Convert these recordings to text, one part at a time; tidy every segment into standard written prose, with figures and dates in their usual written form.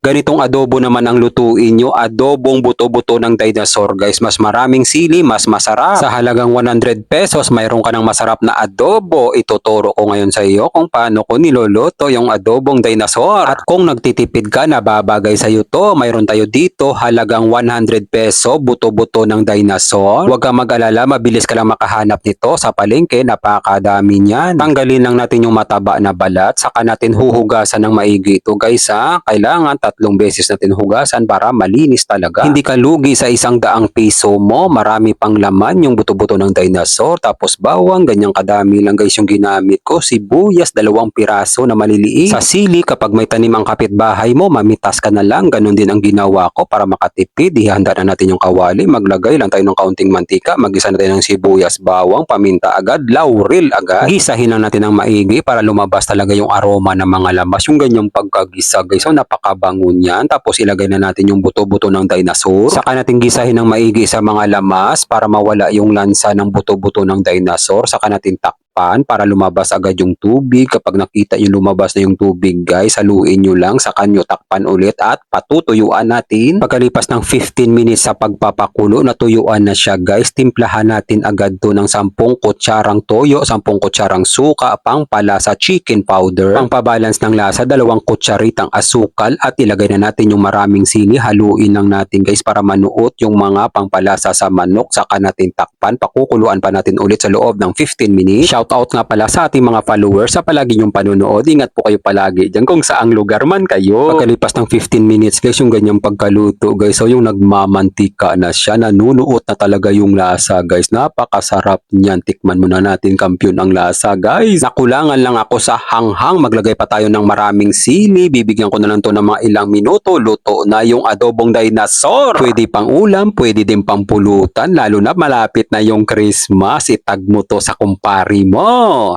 Ganitong adobo naman ang lutuin nyo, adobong buto-buto ng dinosaur guys. Mas maraming sili, mas masarap. Sa halagang 100 pesos, mayroon ka ng masarap na adobo. Ituturo ko ngayon sa iyo kung paano ko niluluto yung adobong dinosaur. At kung nagtitipid ka na babagay sa iyo to, mayroon tayo dito halagang 100 peso, buto-buto ng dinosaur. Huwag kang mag-alala, mabilis ka lang makahanap nito sa palengke, napakadami niyan. Tanggalin lang natin yung mataba na balat, saka natin huhugasan ng maigi ito guys ha. Kailangan 3 beses natin hugasan para malinis talaga. Hindi ka lugi sa 100 piso mo, marami pang laman yung buto-buto ng dinosaur, tapos bawang, ganyang kadami lang guys yung ginamit ko. Sibuyas, 2 piraso na maliliit. Sa sili, kapag may tanim ang kapitbahay mo, mamitas ka na lang, ganun din ang ginawa ko para makatipid. Ihanda na natin yung kawali, maglagay lang tayo ng kaunting mantika, magisa na tayo ng sibuyas, bawang, paminta agad, laurel agad. Gisahin lang natin ng maigi para lumabas talaga yung aroma ng mga lamas, yung ganyang pagkagisa guys. So napakabango niyan. Tapos ilagay na natin yung buto-buto ng dinosaur. Saka natin gisahin ng maigi sa mga lamas para mawala yung lansa ng buto-buto ng dinosaur. Saka natin takpan para lumabas agad yung tubig. Kapag nakita yung lumabas na yung tubig guys, haluin nyo lang, saka nyo takpan ulit at patutuyuan natin. Pagkalipas ng 15 minutes sa pagpapakulo, natuyuan na siya guys. Timplahan natin agad to ng 10 kutsarang toyo, 10 kutsarang suka, pangpalasa chicken powder, pangpabalance ng lasa, 2 kutsaritang asukal, at ilagay na natin yung maraming sili. Haluin lang natin guys para manuot yung mga pangpalasa sa manok. Saka natin takpan, pakukuluan pa natin ulit sa loob ng 15 minutes. Shoutout nga pala sa ating mga followers sa palagi yung panonood. Ingat po kayo palagi dyan kung saang lugar man kayo. Pagkalipas ng 15 minutes guys, yung ganyang pagkaluto guys, so yung nagmamantika na siya, nanunuot na talaga yung lasa guys. Napakasarap niyan, tikman muna natin, kampiyon ang lasa guys. Nakulangan lang ako sa hanghang, maglagay pa tayo ng maraming sili. Bibigyan ko na lang to ng mga ilang minuto, luto na yung adobong dinosaur. Pwede pang ulam, pwede din pang pulutan, lalo na malapit na yung Christmas, itag mo to sa kumpari mo.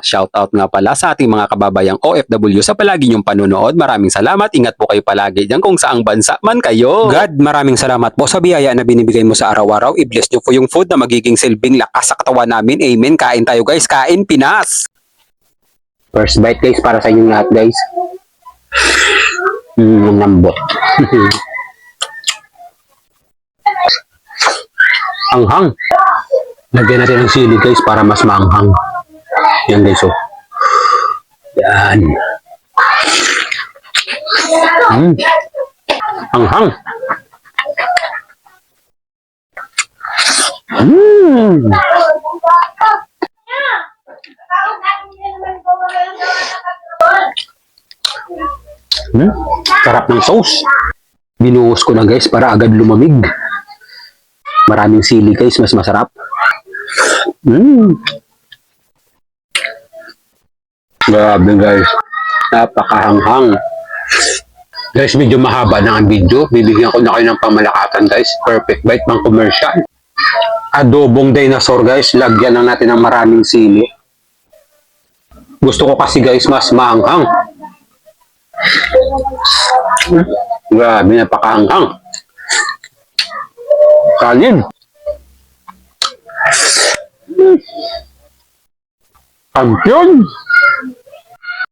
Shoutout nga pala sa ating mga kababayang OFW sa palagi niyong panonood. Maraming salamat, ingat po kayo palagi dyan kung saang bansa man kayo. God, maraming salamat po sa biyaya na binibigay mo sa araw-araw. I-bless niyo po yung food na magiging silbing lakas sa katawan namin. Amen. Kain tayo guys, kain Pinas! First bite guys para sa inyong lahat guys. Lambot. Anghang. Lagyan natin ng sili guys para mas maanghang. Yan guys oh. Yan. Anghang. Sarap ng sauce. Binuhos ko na guys para agad lumamig. Maraming sili guys, mas masarap. Grabe guys, napakahanghang. Guys, medyo mahaba na ang video. Bibigyan ko na kayo ng pamalakatan guys. Perfect bite pang commercial. Adobong dinosaur guys, lagyan lang natin ng maraming sili. Gusto ko kasi guys mas maanghang. Grabe, napakaanghang. Kanin. Kampiyon.